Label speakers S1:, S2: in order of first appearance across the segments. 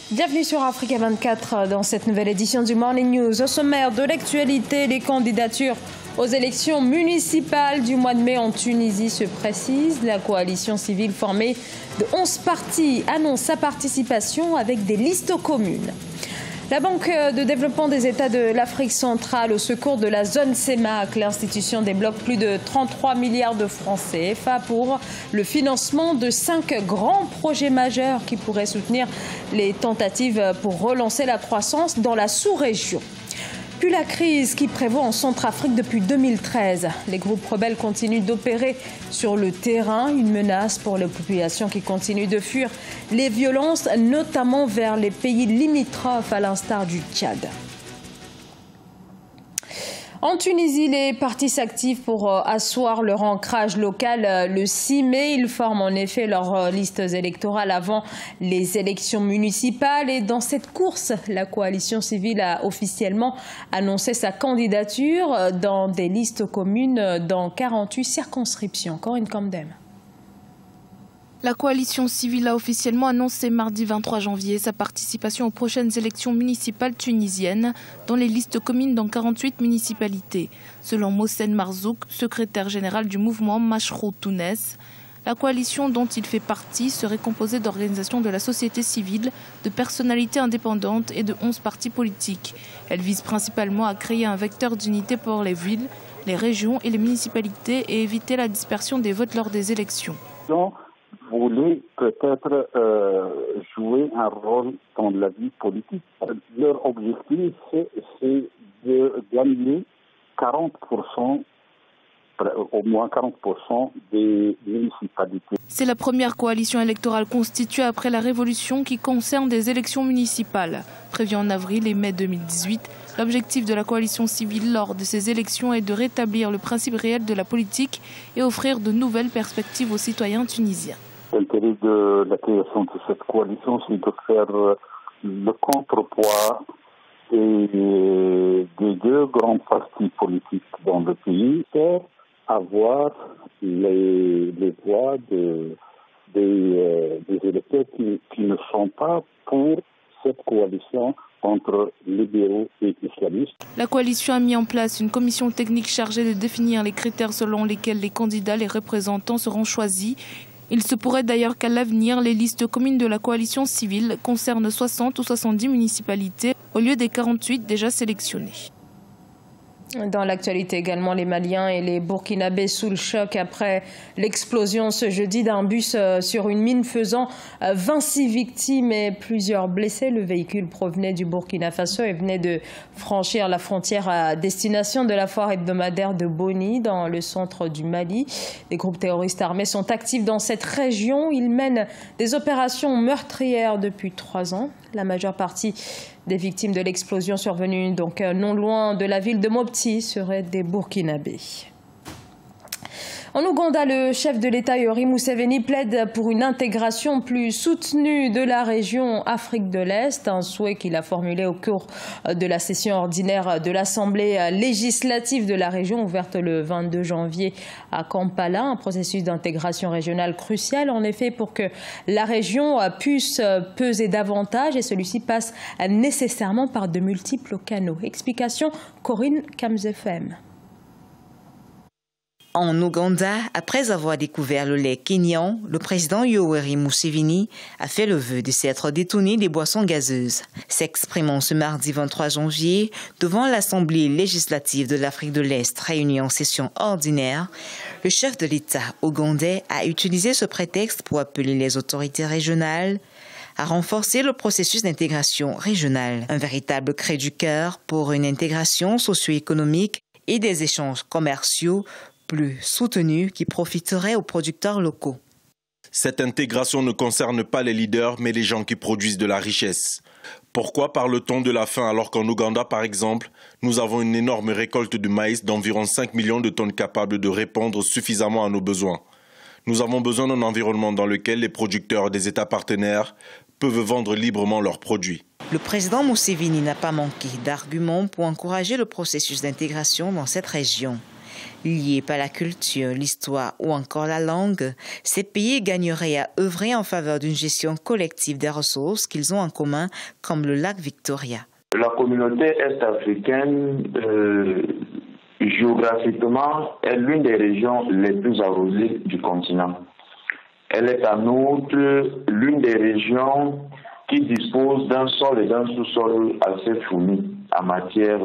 S1: Bienvenue sur Africa 24 dans cette nouvelle édition du Morning News. Au sommaire de l'actualité, les candidatures aux élections municipales du mois de mai en Tunisie se précisent. La coalition civile formée de 11 partis annonce sa participation avec des listes communes. La Banque de développement des États de l'Afrique centrale au secours de la zone CEMAC, l'institution débloque plus de 33 milliards de francs CFA pour le financement de 5 grands projets majeurs qui pourraient soutenir les tentatives pour relancer la croissance dans la sous-région. Puis la crise qui prévaut en Centrafrique depuis 2013. Les groupes rebelles continuent d'opérer sur le terrain, une menace pour les populations qui continuent de fuir les violences, notamment vers les pays limitrophes à l'instar du Tchad. En Tunisie, les partis s'activent pour asseoir leur ancrage local le 6 mai. Ils forment en effet leurs listes électorales avant les élections municipales. Et dans cette course, la coalition civile a officiellement annoncé sa candidature dans des listes communes dans 48 circonscriptions. Corinne Kamdem.
S2: La coalition civile a officiellement annoncé mardi 23 janvier sa participation aux prochaines élections municipales tunisiennes dans les listes communes dans 48 municipalités. Selon Mohsen Marzouk, secrétaire général du mouvement Mashrou Tounes, la coalition dont il fait partie serait composée d'organisations de la société civile, de personnalités indépendantes et de 11 partis politiques. Elle vise principalement à créer un vecteur d'unité pour les villes, les régions et les municipalités et éviter la dispersion des votes lors des élections.
S3: Voulaient peut-être jouer un rôle dans la vie politique. Leur objectif, c'est de gagner 40%, au moins 40% des municipalités.
S2: C'est la première coalition électorale constituée après la Révolution qui concerne des élections municipales. Prévues en avril et mai 2018, l'objectif de la coalition civile lors de ces élections est de rétablir le principe réel de la politique et offrir de nouvelles perspectives aux citoyens tunisiens.
S3: L'intérêt de la création de cette coalition, c'est de faire le contrepoids des deux grands partis politiques dans le pays pour avoir les voix des électeurs qui ne sont pas pour cette coalition entre libéraux et islamistes.
S2: La coalition a mis en place une commission technique chargée de définir les critères selon lesquels les candidats, les représentants seront choisis. Il se pourrait d'ailleurs qu'à l'avenir, les listes communes de la coalition civile concernent 60 ou 70 municipalités au lieu des 48 déjà sélectionnées.
S1: Dans l'actualité également, les Maliens et les Burkinabés sous le choc après l'explosion ce jeudi d'un bus sur une mine faisant 26 victimes et plusieurs blessés. Le véhicule provenait du Burkina Faso et venait de franchir la frontière à destination de la foire hebdomadaire de Boni dans le centre du Mali. Des groupes terroristes armés sont actifs dans cette région. Ils mènent des opérations meurtrières depuis 3 ans. La majeure partie des victimes de l'explosion survenue donc non loin de la ville de Mopti seraient des Burkinabés. En Ouganda, le chef de l'État Yoweri Museveni plaide pour une intégration plus soutenue de la région Afrique de l'Est, un souhait qu'il a formulé au cours de la session ordinaire de l'Assemblée législative de la région ouverte le 22 janvier à Kampala, un processus d'intégration régionale crucial en effet pour que la région puisse peser davantage et celui-ci passe nécessairement par de multiples canaux. Explication Corinne Kamzefem.
S4: En Ouganda, après avoir découvert le lait kényan, le président Yoweri Museveni a fait le vœu de s'être détourné des boissons gazeuses. S'exprimant ce mardi 23 janvier devant l'Assemblée législative de l'Afrique de l'Est réunie en session ordinaire, le chef de l'État ougandais a utilisé ce prétexte pour appeler les autorités régionales à renforcer le processus d'intégration régionale, un véritable cri du cœur pour une intégration socio-économique et des échanges commerciaux plus soutenu qui profiterait aux producteurs locaux.
S5: Cette intégration ne concerne pas les leaders, mais les gens qui produisent de la richesse. Pourquoi parle-t-on de la faim alors qu'en Ouganda, par exemple, nous avons une énorme récolte de maïs d'environ 5 millions de tonnes capables de répondre suffisamment à nos besoins. Nous avons besoin d'un environnement dans lequel les producteurs des États partenaires peuvent vendre librement leurs produits.
S4: Le président Museveni n'a pas manqué d'arguments pour encourager le processus d'intégration dans cette région. Liés par la culture, l'histoire ou encore la langue, ces pays gagneraient à œuvrer en faveur d'une gestion collective des ressources qu'ils ont en commun, comme le lac Victoria.
S6: La communauté est-africaine, géographiquement, est l'une des régions les plus arrosées du continent. Elle est en outre l'une des régions qui dispose d'un sol et d'un sous-sol assez fournis en matière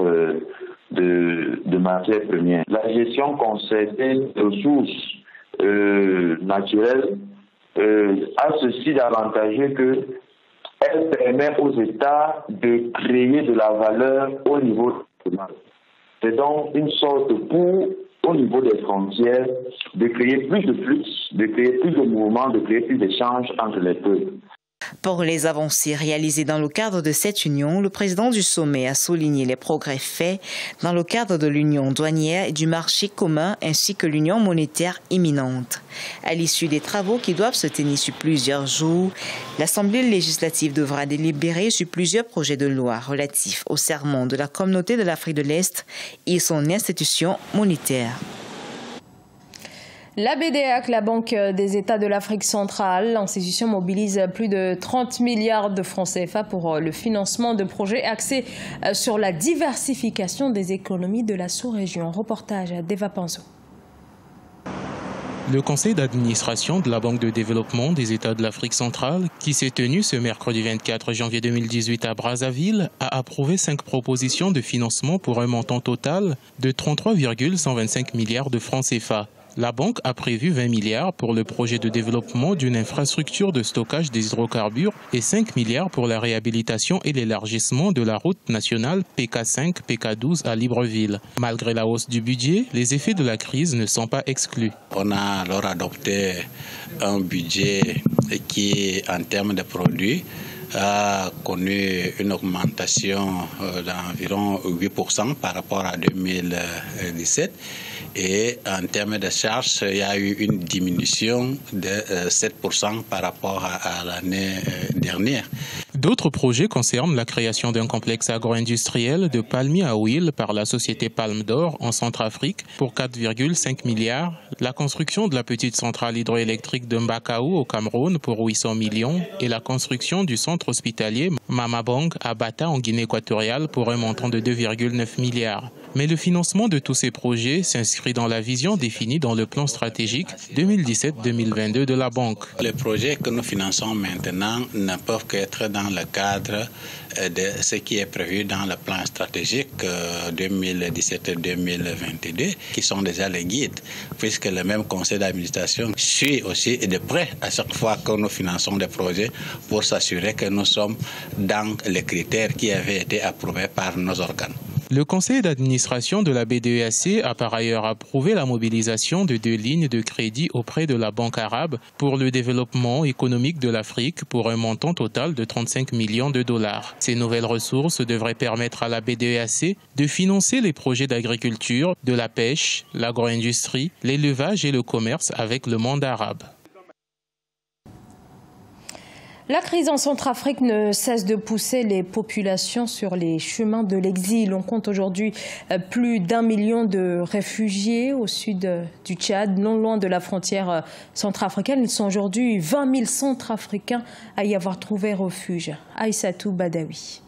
S6: de matières premières. La gestion concertée des ressources naturelles a ceci d'avantager que elle permet aux États de créer de la valeur au niveau national. C'est donc une sorte pour, au niveau des frontières, de créer plus de flux, de créer plus de mouvements, de créer plus d'échanges entre les peuples.
S4: Pour les avancées réalisées dans le cadre de cette union, le président du sommet a souligné les progrès faits dans le cadre de l'union douanière et du marché commun ainsi que l'union monétaire imminente. À l'issue des travaux qui doivent se tenir sur plusieurs jours, l'Assemblée législative devra délibérer sur plusieurs projets de loi relatifs au serment de la Communauté de l'Afrique de l'Est et son institution monétaire.
S1: La BDAC, la Banque des États de l'Afrique centrale, l'institution mobilise plus de 30 milliards de francs CFA pour le financement de projets axés sur la diversification des économies de la sous-région. Reportage à Deva Panzo.
S7: Le conseil d'administration de la Banque de développement des États de l'Afrique centrale, qui s'est tenu ce mercredi 24 janvier 2018 à Brazzaville, a approuvé 5 propositions de financement pour un montant total de 33,125 milliards de francs CFA. La banque a prévu 20 milliards pour le projet de développement d'une infrastructure de stockage des hydrocarbures et 5 milliards pour la réhabilitation et l'élargissement de la route nationale PK5, PK12 à Libreville. Malgré la hausse du budget, les effets de la crise ne sont pas exclus.
S8: On a alors adopté un budget qui, en termes de produits, a connu une augmentation d'environ 8% par rapport à 2017. Et en termes de charges, il y a eu une diminution de 7% par rapport à l'année dernière.
S7: D'autres projets concernent la création d'un complexe agro-industriel de palmiers à huile par la société Palme d'Or en Centrafrique pour 4,5 milliards, la construction de la petite centrale hydroélectrique de Mbakau au Cameroun pour 800 millions et la construction du centre hospitalier Mamabong à Bata en Guinée équatoriale pour un montant de 2,9 milliards. Mais le financement de tous ces projets s'inscrit dans la vision définie dans le plan stratégique 2017-2022 de la banque.
S8: Les projets que nous finançons maintenant ne peuvent qu'être dans le cadre de ce qui est prévu dans le plan stratégique 2017-2022, qui sont déjà les guides, puisque le même conseil d'administration suit aussi de près à chaque fois que nous finançons des projets pour s'assurer que nous sommes dans les critères qui avaient été approuvés par nos organes.
S7: Le conseil d'administration de la BDEAC a par ailleurs approuvé la mobilisation de 2 lignes de crédit auprès de la Banque arabe pour le développement économique de l'Afrique pour un montant total de 35 millions de dollars. Ces nouvelles ressources devraient permettre à la BDEAC de financer les projets d'agriculture, de la pêche, l'agro-industrie, l'élevage et le commerce avec le monde arabe.
S1: La crise en Centrafrique ne cesse de pousser les populations sur les chemins de l'exil. On compte aujourd'hui plus d'1 million de réfugiés au sud du Tchad, non loin de la frontière centrafricaine. Ils sont aujourd'hui 20 000 Centrafricains à y avoir trouvé refuge. Aïssatou Badawi.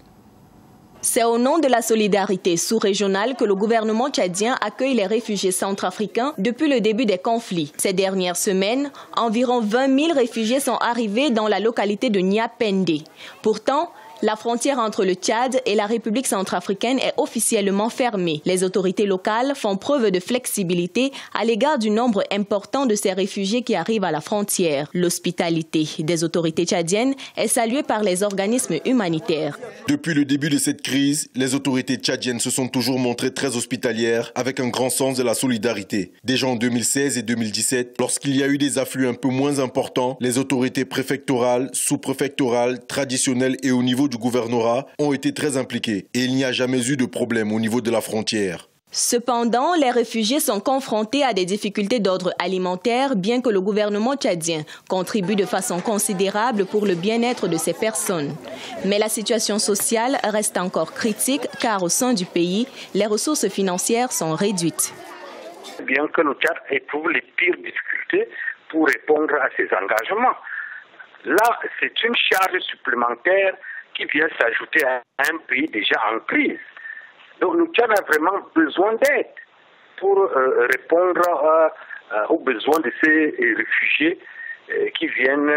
S9: C'est au nom de la solidarité sous-régionale que le gouvernement tchadien accueille les réfugiés centrafricains depuis le début des conflits. Ces dernières semaines, environ 20 000 réfugiés sont arrivés dans la localité de Niapende. Pourtant, la frontière entre le Tchad et la République centrafricaine est officiellement fermée. Les autorités locales font preuve de flexibilité à l'égard du nombre important de ces réfugiés qui arrivent à la frontière. L'hospitalité des autorités tchadiennes est saluée par les organismes humanitaires.
S5: Depuis le début de cette crise, les autorités tchadiennes se sont toujours montrées très hospitalières avec un grand sens de la solidarité. Déjà en 2016 et 2017, lorsqu'il y a eu des afflux un peu moins importants, les autorités préfectorales, sous-préfectorales, traditionnelles et au niveau du gouvernorat ont été très impliqués et il n'y a jamais eu de problème au niveau de la frontière.
S9: Cependant, les réfugiés sont confrontés à des difficultés d'ordre alimentaire, bien que le gouvernement tchadien contribue de façon considérable pour le bien-être de ces personnes. Mais la situation sociale reste encore critique car au sein du pays, les ressources financières sont réduites.
S10: bien que le Tchad éprouve les pires difficultés pour répondre à ses engagements. Là, c'est une charge supplémentaire qui vient s'ajouter à un pays déjà en crise. Donc le Tchad a vraiment besoin d'aide pour répondre aux besoins de ces réfugiés qui viennent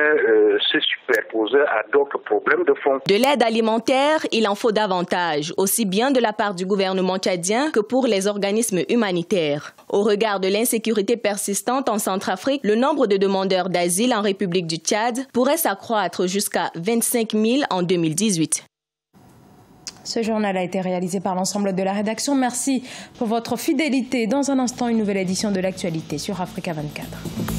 S10: se superposer à d'autres problèmes de fond.
S9: De l'aide alimentaire, il en faut davantage, aussi bien de la part du gouvernement tchadien que pour les organismes humanitaires. Au regard de l'insécurité persistante en Centrafrique, le nombre de demandeurs d'asile en République du Tchad pourrait s'accroître jusqu'à 25 000 en 2018.
S1: Ce journal a été réalisé par l'ensemble de la rédaction. Merci pour votre fidélité. Dans un instant, une nouvelle édition de l'actualité sur Africa 24.